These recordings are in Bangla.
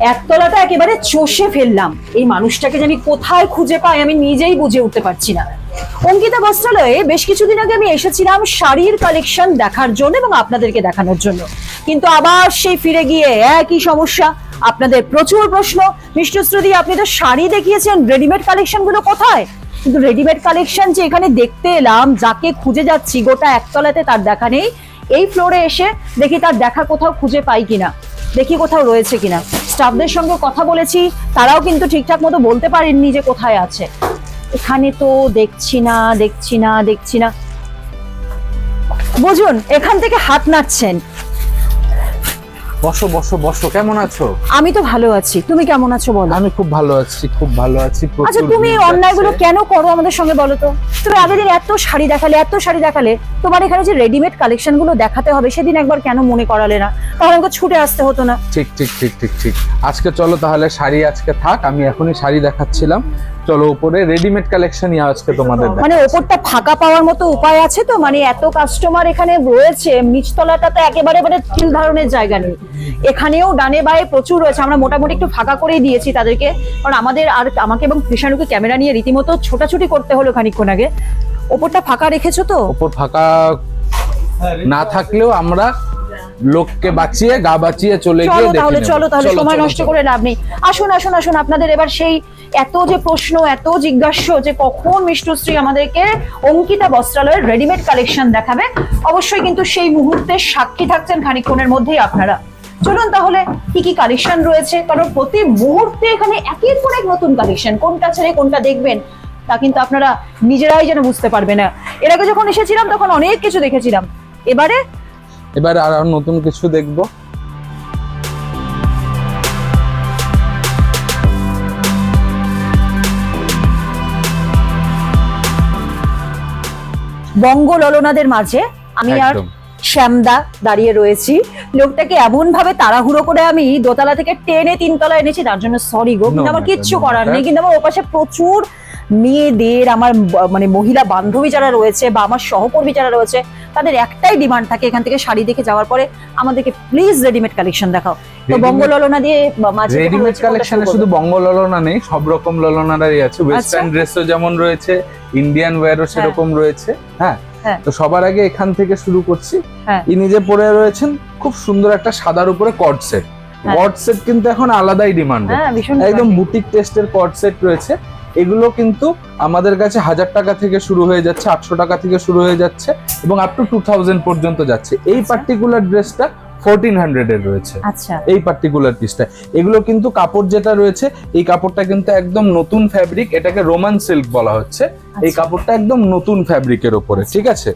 একতলাটা একেবারে চষে ফেললাম। এই মানুষটাকে যে আমি কোথায় খুঁজে পাই আমি নিজেই বুঝে উঠতে পারছি না। অঙ্কিতা বস্ত্রালয়ে বেশ কিছুদিন আগে আমি এসেছিলাম শাড়ির কালেকশন দেখার জন্য এবং আপনাদেরকে দেখানোর জন্য, কিন্তু আবার সেই ফিরে গিয়ে একই সমস্যা। আপনাদের প্রচুর প্রশ্ন, মিষ্টশ্রুতি আপনি তো শাড়ি দেখিয়েছেন, রেডিমেড কালেকশন গুলো কোথায়? কিন্তু রেডিমেড কালেকশন যে এখানে দেখতে এলাম, যাকে খুঁজে যাচ্ছি গোটা একতলাতে তার দেখা নেই। এই ফ্লোরে এসে দেখি তার দেখা কোথাও খুঁজে পাই কিনা, দেখি কোথাও রয়েছে কিনা। স্টাফদের সঙ্গে কথা বলেছি, তারাও কিন্তু ঠিকঠাক মতো বলতে পারেননি যে কোথায় আছে। এখানে তো দেখছি না। বুঝুন, এখান থেকে হাত নাড়ছেন। বসো বসো বসো, কেমন আছো? আমি তো ভালো আছি, তুমি কেমন আছো বলো? আমি খুব ভালো আছি। আচ্ছা, তুমি অন্যায়গুলো কেন করো আমাদের সঙ্গে বলো তো? তুমি আগের দিন এত শাড়ি দেখালে, তোমার এখানে যে রেডিমেড কালেকশন গুলো দেখাতে হবে সেদিন একবার কেন মনে করালে না? তাহলে আমাকে ছুটে আসতে হতো না? ঠিক। আজকে চলো তাহলে, শাড়ি আজকে থাক, আমি এখনই শাড়ি দেখাচ্ছিলাম। চলো উপরে রেডিমেড কালেকশনই আজকে তোমাদের মানে ওপরটা ফাঁকা পাওয়ার মতো উপায় আছে তো? মানে এত কাস্টমার এখানে রয়েছে, নিচতলাটা তো একেবারে তিল ধারণের জায়গা নেই। এখানেও ডানে বায়ে প্রচুর রয়েছে, আমরা মোটামুটি একটু ফাঁকা করেই দিয়েছি তাদেরকে, কারণ আমাকে এবং কৃষাণুকে ক্যামেরা নিয়ে রীতিমতো ছোটাছুটি করতে হলো খানিকক্ষণ আগে। ওপরটা ফাঁকা রেখেছো তো? ওপর ফাঁকা না থাকলেও আমরা লোককে বাঁচিয়ে গা বাঁচিয়ে চলে গিয়ে দেখে নেব। চলো তাহলে, সময় নষ্ট করে লাভ নেই। আসুন আপনাদের এবার সেই এত যে প্রশ্ন, এত জিজ্ঞাস্য যে কখন মিষ্টশ্রী আমাদেরকে অঙ্কিতা বস্ত্রালয়ের রেডিমেড কালেকশন দেখাবে, অবশ্যই কিন্তু সেই মুহূর্তের সাক্ষী থাকছেন খানিকক্ষণের মধ্যেই আপনারা। চলুন তাহলে, কি কালেকশন রয়েছে, কারণ প্রতি মুহূর্তে এখানে একের পর এক নতুন কালেকশন, কোনটা ছেড়ে কোনটা দেখবেন তা কিন্তু আপনারা নিজেরাই যেন বুঝতে পারবে না। এর আগে যখন এসেছিলাম তখন অনেক কিছু দেখেছিলাম, এবারে আর নতুন কিছু দেখবো। বঙ্গ ললনাদের মাঝে আমি আর শ্যামদা দাঁড়িয়ে রয়েছি। লোকটাকে এমন ভাবে তাড়াহুড়ো করে আমি দোতলা থেকে টেনে তিনতলা এনেছি, তার জন্য সরি গো, কিন্তু আমার কিচ্ছু করার নেই। কিন্তু আমার ওপাশে প্রচুর মেয়েদের, আমার মানে মহিলা বান্ধবী যারা রয়েছে বা আমার সহকর্মী যারা রয়েছে, তাদের একটাই ডিমান্ড থাকে এখান থেকে শাড়ি দেখে যাওয়ার পরে আমাদেরকে প্লিজ রেডিমেড কালেকশন দেখাও। তো বঙ্গ ললনা দিয়ে রেডিমেড কালেকশনে শুধু বঙ্গ ললনা নেই, সব রকম ললনারই আছে। ওয়েস্টার্ন ড্রেসও যেমন রয়েছে, ইন্ডিয়ান ওয়্যারও সেরকম রয়েছে। হ্যাঁ, তো সবার আগে এখান থেকে শুরু করছি। ইনি যে পরে রয়েছেন খুব সুন্দর একটা সাদার উপরে কর্ড সেট। কর্ড সেট কিন্তু এখন আলাদাই ডিমান্ড, একদম বুটিক টেস্টের কর্ড সেট রয়েছে। এগুলো কিন্তু আমাদের কাছে 1000 টাকা থেকে শুরু হয়ে যাচ্ছে, 800 টাকা থেকে শুরু হয়ে যাচ্ছে এবং আপ টু 2000 পর্যন্ত যাচ্ছে। এই পার্টিকুলার ড্রেসটা 1400 এর রয়েছে। এই পার্টিকুলার পিসটা, এগুলো কিন্তু কাপড় যেটা রয়েছে, এই কাপড়টা কিন্তু একদম নতুন ফ্যাব্রিক, এটাকে রোমান সিল্ক বলা হচ্ছে। এই কাপড়টা একদম নতুন ফ্যাব্রিকের উপরে, ঠিক আছে।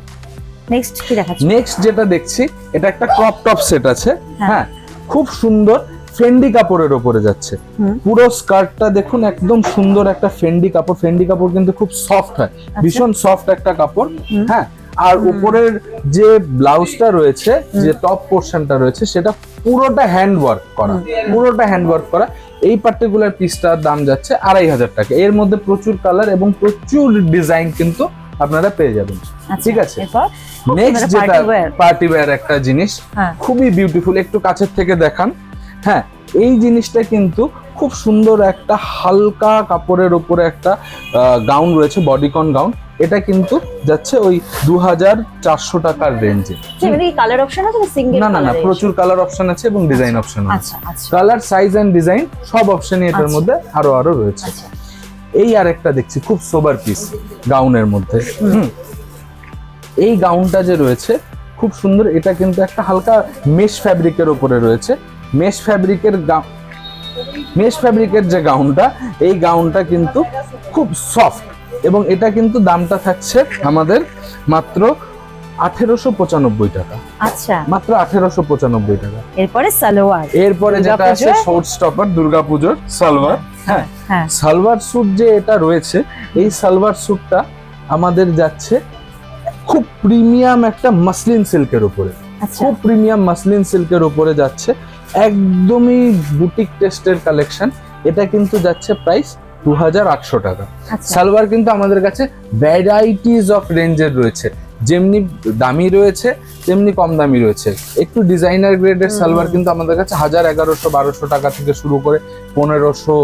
নেক্সট যেটা দেখছি, এটা একটা ক্রপ টপ সেট আছে। হ্যাঁ, খুব সুন্দর ফেন্ডি কাপড়ের উপরে যাচ্ছে। পুরো স্কার্টটা দেখুন, একদম সুন্দর একটা ফেন্ডি কাপড়। ফেন্ডি কাপড় কিন্তু খুব সফট হয়, ভীষণ সফট একটা কাপড়। হ্যাঁ, আর উপরের যে ব্লাউজটা রয়েছে, যে টপ পোর্শনটা রয়েছে, সেটা পুরোটা হ্যান্ড ওয়ার্ক করা। এই পার্টিকুলার পিসটার দাম যাচ্ছে 2500 টাকা। এর মধ্যে প্রচুর কালার এবং প্রচুর ডিজাইন কিন্তু আপনারা পেয়ে যাবেন, ঠিক আছে। নেক্সট যেটা পার্টি ওয়্যার একটা জিনিস, খুবই বিউটিফুল, একটু কাছের থেকে দেখান। হ্যাঁ, এই জিনিসটা কিন্তু খুব সুন্দর একটা হালকা কাপড়ের উপরে একটা গাউন রয়েছে, বডিকন গাউন। এটা কিন্তু যাচ্ছে ওই 2400 টাকার রেঞ্জে। না, প্রচুর কালার অপশন আছে এবং ডিজাইন অপশন আছে। কালার, সাইজ এন্ড ডিজাইন সব অপশনই এটার মধ্যে আরো রয়েছে। এই আরেকটা দেখছি খুব সোবার পিস গাউনের মধ্যে। এই গাউনটা যে রয়েছে খুব সুন্দর, এটা কিন্তু একটা হালকা মেশ ফ্যাব্রিকের উপরে রয়েছে। মেশ ফ্যাব্রিকের যে গাউনটা, এই গাউনটা কিন্তু খুব সফট এবং এটা কিন্তু দামটা থাকছে আমাদের মাত্র 1895 টাকা। আচ্ছা, মাত্র 1895 টাকা। এরপরে যেটা আছে শর্ট স্টপার, দুর্গাপূজার সালোয়ার। হ্যাঁ, সালোয়ার স্যুট যে এটা রয়েছে, এই সালোয়ার স্যুটটা আমাদের যাচ্ছে খুব প্রিমিয়াম একটা মাসলিন সিল্কের উপরে। খুব প্রিমিয়াম মাসলিন সিল্কের উপরে যাচ্ছে, একদমই বুটিক টেস্টের কালেকশন। এটা কিন্তু যাচ্ছে প্রাইস 2800 টাকা। সালোয়ার কিন্তু আমাদের কাছে ভ্যারাইটিজ অফ রেঞ্জের রয়েছে, যেমনি দামি রয়েছে তেমনি কম দামি রয়েছে। একটু ডিজাইনার গ্রেডের সালোয়ার কিন্তু আমাদের কাছে 1000, 1100, 1200 টাকা থেকে শুরু করে 1500,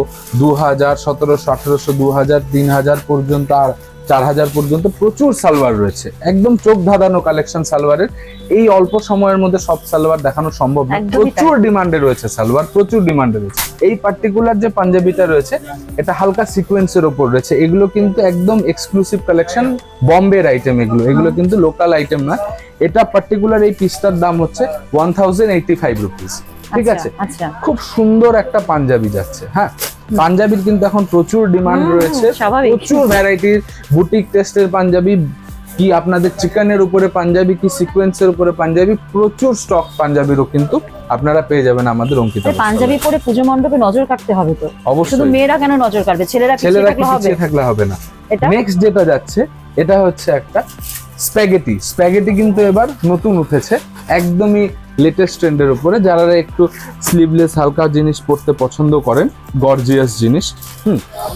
2000, 1700, 1800, 2000, 3000 পর্যন্ত আর 4000 পর্যন্ত প্রচুর সালোয়ার রয়েছে। একদম চোখ ধাঁধানো কালেকশন সালোয়ারের। এই অল্প সময়ের মধ্যে সব সালোয়ার দেখানো সম্ভব না, প্রচুর ডিমান্ডে রয়েছে সালোয়ার, প্রচুর ডিমান্ডে রয়েছে। এই পার্টিকুলার যে পাঞ্জাবিটা রয়েছে এটা হালকা সিকোয়েন্সের ওপর রয়েছে। এগুলো কিন্তু একদম এক্সক্লুসিভ কালেকশন, বম্বের আইটেম এগুলো কিন্তু লোকাল আইটেম না। এটা পার্টিকুলার এই পিসটার দাম হচ্ছে 1085 রুপিস। ঠিক আছে, খুব সুন্দর একটা পাঞ্জাবি যাচ্ছে। হ্যাঁ, পাঞ্জাবির কিন্তু এখন প্রচুর ডিমান্ড রয়েছে, প্রচুর ভ্যারাইটির বুটিক টেস্টের পাঞ্জাবি, কি আপনাদের চিকেনের উপরে পাঞ্জাবি, কি সিকোয়েন্সের উপরে পাঞ্জাবি, প্রচুর স্টক পাঞ্জাবিরও কিন্তু আপনারা পেয়ে যাবেন আমাদের অঙ্কিতা। পাঞ্জাবি পরে পুজো মণ্ডপে নজর কাটতে হবে তো অবশ্যই। শুধু মেয়েরা কেন নজর কাটবে, ছেলেরা পিছিয়ে থাকলে হবে না। নেক্সট যেটা যাচ্ছে এটা হচ্ছে একটা স্প্যাগেটি কিন্তু এবার নতুন উঠেছে, একদমই লেটেস্ট ট্রেন্ডের উপরে। যারা একটু স্লিভলেস হালকা জিনিস পরতে পছন্দ করেন, গর্জিয়াস জিনিস,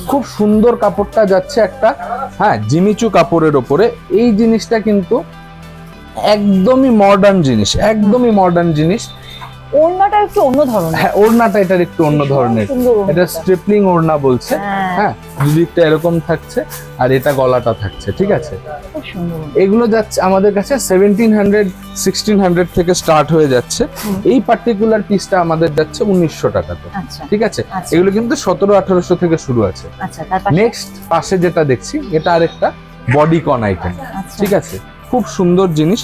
খুব সুন্দর কাপড়টা যাচ্ছে একটা, হ্যাঁ, জিমিচু কাপড়ের উপরে। এই জিনিসটা কিন্তু একদমই মডার্ন জিনিস। ওড়নাটা একটু অন্য ধরনের। হ্যাঁ, ওড়নাটা এটার একটু অন্য ধরনের, এটা স্ট্রিপলিং ওড়না বলছে। হ্যাঁ, দুদিকটা এরকম থাকছে আর এটা গলাটা থাকছে। ঠিক আছে, এগুলো যাচ্ছে আমাদের কাছে 1700, 1600 থেকে স্টার্ট হয়ে যাচ্ছে। এই পার্টিকুলার পিসটা আমাদের যাচ্ছে 1900 টাকাতে। ঠিক আছে, এগুলো কিন্তু 1700-1800 থেকে শুরু আছে। নেক্সট পাশে যেটা দেখছি এটা আরেকটা বডিকন আইটেম। ঠিক আছে, খুব সুন্দর জিনিস,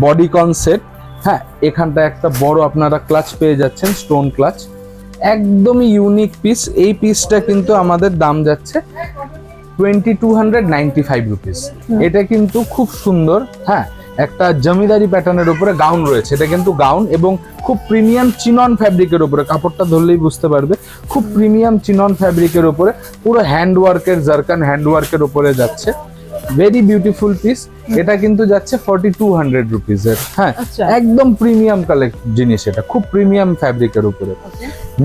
বডিকন সেট। হ্যাঁ, এখানটা একটা বড় আপনারা ক্লাচ পেয়ে যাচ্ছেন, স্টোন ক্লাচ, একদমই ইউনিক পিস। এই পিসটা কিন্তু আমাদের দাম যাচ্ছে 2295 রুপিস। এটা কিন্তু খুব সুন্দর, হ্যাঁ, একটা জমিদারি প্যাটার্নের উপরে গাউন রয়েছে। এটা কিন্তু গাউন এবং খুব প্রিমিয়াম চিনন ফ্যাব্রিকের উপরে, কাপড়টা ধরলেই বুঝতে পারবে, খুব প্রিমিয়াম চিনন ফ্যাব্রিকের উপরে, পুরো হ্যান্ডওয়ার্কের, জারকান হ্যান্ডওয়ার্কের উপরে যাচ্ছে। Very beautiful piece. এটা কিন্তু যাচ্ছে 4200 রুপিসের। হ্যাঁ, একদম প্রিমিয়াম জিনিস, এটা খুব প্রিমিয়াম ফ্যাব্রিকের উপরে।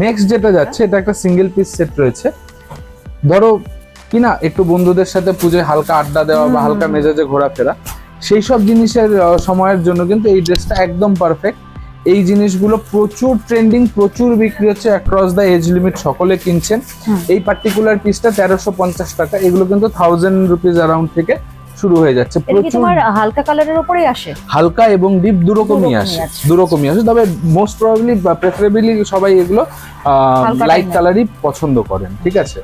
নেক্সট যেটা যাচ্ছে এটা একটা সিঙ্গেল পিস সেট রয়েছে। ধরো কিনা একটু বন্ধুদের সাথে পুজোয় হালকা আড্ডা দেওয়া বা হালকা মেজাজে ঘোরাফেরা, সেই সব জিনিসের সময়ের জন্য কিন্তু এই ড্রেসটা একদম পারফেক্ট। এই জিনিসগুলো প্রচুর ট্রেন্ডিং, প্রচুর বিক্রি হচ্ছে, অ্যাক্রস দ্য এজ লিমিট সকলে কিনছেন। এই পার্টিকুলার পিসটা 1350 টাকা। এগুলো কিন্তু 1000 রুপিস অ্যারাউন্ড থেকে শুরু হয়ে যাচ্ছে। তোমার হালকা কালারের উপরেই আসে, হালকা এবং ডিপ দুরকমই আসে, তবে মোস্ট প্রবাবলি বা প্রেফারেবলি সবাই এগুলো লাইট কালারই পছন্দ করেন। ঠিক আছে,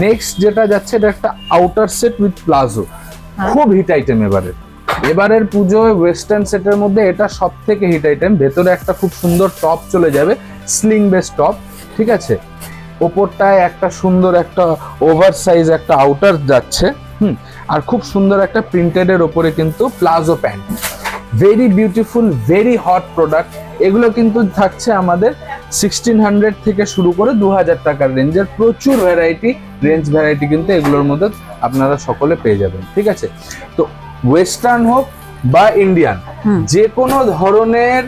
নেক্সট যেটা যাচ্ছে এটা একটা আউটার সেট উইথ প্লাজো, খুব হিট আইটেম এবারের পুজোয় ওয়েস্টার্ন সেটের মধ্যে এটা সব থেকে হিট আইটেম। ভেতরে একটা খুব সুন্দর টপ চলে যাবে, স্লিং বেস টপ। ঠিক আছে, ওপরটায় একটা সুন্দর একটা ওভার সাইজ একটা আউটার যাচ্ছে, আর খুব সুন্দর একটা প্রিন্টেড এর ওপরে কিন্তু palazzo pant. Very beautiful, very hot product. এগুলো কিন্তু থাকছে আমাদের 1600 থেকে শুরু করে 2000 টাকার রেঞ্জের। প্রচুর রেঞ্জ ভ্যারাইটি কিন্তু এগুলোর মধ্যে আপনারা সকলে পেয়ে যাবেন। ঠিক আছে, তো ওয়েস্টার্ন হোক বা ইন্ডিয়ান, যে কোনো ধরনের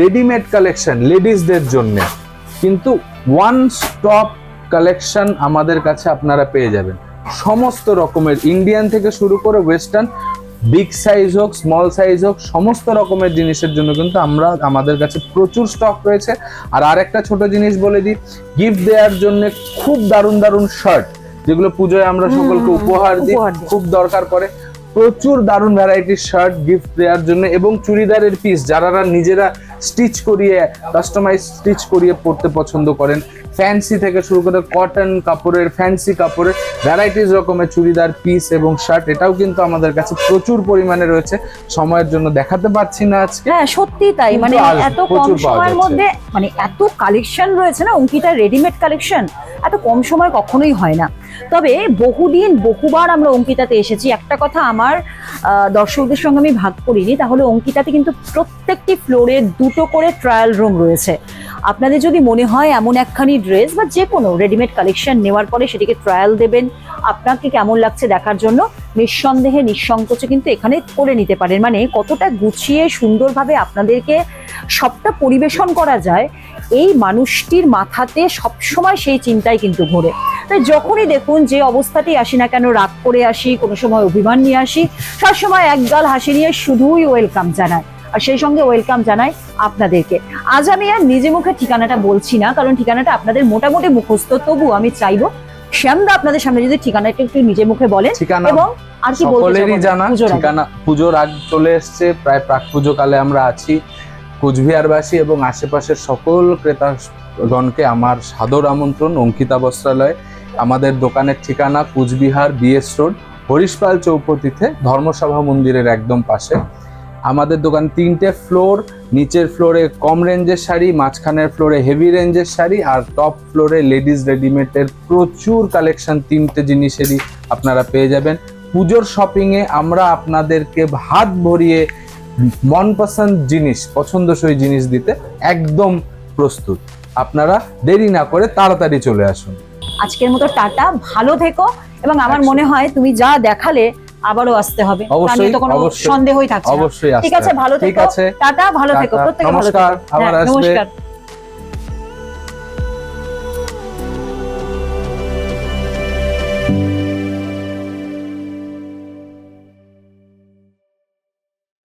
রেডিমেড কালেকশন লেডিসদের জন্য কিন্তু ওয়ান স্টপ কালেকশন আমাদের কাছে আপনারা পেয়ে যাবেন। সমস্ত রকমের ইন্ডিয়ান থেকে শুরু করে ওয়েস্টার্ন, বিগ সাইজ হোক স্মল সাইজ হোক, সমস্ত রকমের জিনিসের জন্য কিন্তু আমাদের কাছে প্রচুর স্টক রয়েছে। আর আরেকটা ছোট জিনিস বলে দিই, গিফট দেওয়ার জন্য খুব দারুণ শার্ট, যেগুলো পুজোয় আমরা সকলকে উপহার দিই, খুব দরকার পড়ে। প্রচুর দারুণ ভ্যারাইটির শার্ট গিফট দেওয়ার জন্য, এবং চুড়িদারের পিস যারা নিজেরা স্টিচ করিয়ে, কাস্টমাইজ স্টিচ করিয়ে পরতে পছন্দ করেন, ফ্যান্সি থেকে শুরু করে কটন কাপড়ের, ফ্যান্সি কাপড়ের ভ্যারাইটিস রকমের চুড়িদার পিস এবং শার্ট, এটাও কিন্তু আমাদের কাছে প্রচুর পরিমাণে রয়েছে। সময়ের জন্য দেখাতে পারছি না আজকে। হ্যাঁ, সত্যি তাই, মানে এত কম সময়ের মধ্যে মানে এত কালেকশন রয়েছে না, অঙ্কিতার রেডিমেড কালেকশন এত কম সময় কখনোই হয় না। তবে বহুবার আমরা অঙ্কিতাতে এসেছি। একটা কথা আমার দর্শকদের সঙ্গে আমি ভাগ করিনি, তাহলে অঙ্কিতাতে কিন্তু প্রত্যেকটি ফ্লোরে 2টো করে ট্রায়াল রুম রয়েছে। আপনাদের যদি মনে হয় এমন একখানি ড্রেস বা যে কোনো রেডিমেড কালেকশন নেওয়ার পরে সেটিকে ট্রায়াল দেবেন, আপনাকে কেমন লাগছে দেখার জন্য, নিঃসন্দেহে নিঃসংকোচে কিন্তু এখানে করে নিতে পারেন। মানে কতটা গুছিয়ে সুন্দরভাবে আপনাদেরকে সবটা পরিবেশন করা যায়, এই মানুষটির মাথাতে সবসময় সেই চিন্তাই কিন্তু ঘোরে। তাই যখনই দেখুন যে অবস্থাতেই আসি না কেন, রাগ করে আসি, কোনো সময় অভিমান নিয়ে আসি, সবসময় একগাল হাসি নিয়ে শুধুই ওয়েলকাম জানায়, আর সেই সঙ্গে ওয়েলকাম জানাই আপনাদেরকে। আজ আমি আর নিজে মুখে ঠিকানাটা বলছি না, কারণ ঠিকানাটা আপনাদের মোটামুটি মুখস্থ, তবু আমি চাইবো শ্যামদা আপনাদের সামনে যদি ঠিকানাটা একটু নিজে মুখে বলেন। এবং আর কি বলতে সকলেরই জানা ঠিকানা, পুজোর আগ চলে এসছে, প্রায় প্রাক পুজো কালে আমরা আছি। কোচবিহারবাসী এবং আশেপাশের সকল ক্রেতাগণকে আমার সাদর আমন্ত্রণ অঙ্কিতা বস্ত্রালয়। আমাদের দোকানের ঠিকানা কোচবিহার বিএস রোড, হরিশপাল চৌপতিতে, ধর্মসভা মন্দিরের একদম পাশে। আমাদের দোকান 3টে ফ্লোর, নিচের ফ্লোরে কম রেঞ্জের শাড়ি, মাঝখানের ফ্লোরে হেভি রেঞ্জের শাড়ি, আর টপ ফ্লোরে লেডিস রেডিমেডের প্রচুর কালেকশন 3টে জিনিসেরই আপনারা পেয়ে যাবেন। পুজোর শপিংয়ে আমরা আপনাদেরকে হাত ভরিয়ে মনপসন্দ জিনিস, পছন্দসই জিনিস দিতে একদম প্রস্তুত। আপনারা দেরি না করে তাড়াতাড়ি চলে আসুন। আজকের মতো টাটা, ভালো থেকো, এবং আমার মনে হয় তুমি যা দেখালে আবারও আসতে হবে, অবশ্যই, তো কোনো সন্দেহই থাকছে না। অবশ্যই ঠিক আছে, ভালো থেকো, টাটা, ভালো থেকো, প্রত্যেকে ভালো থেকো। নমস্কার, আবার আসবে। নমস্কার।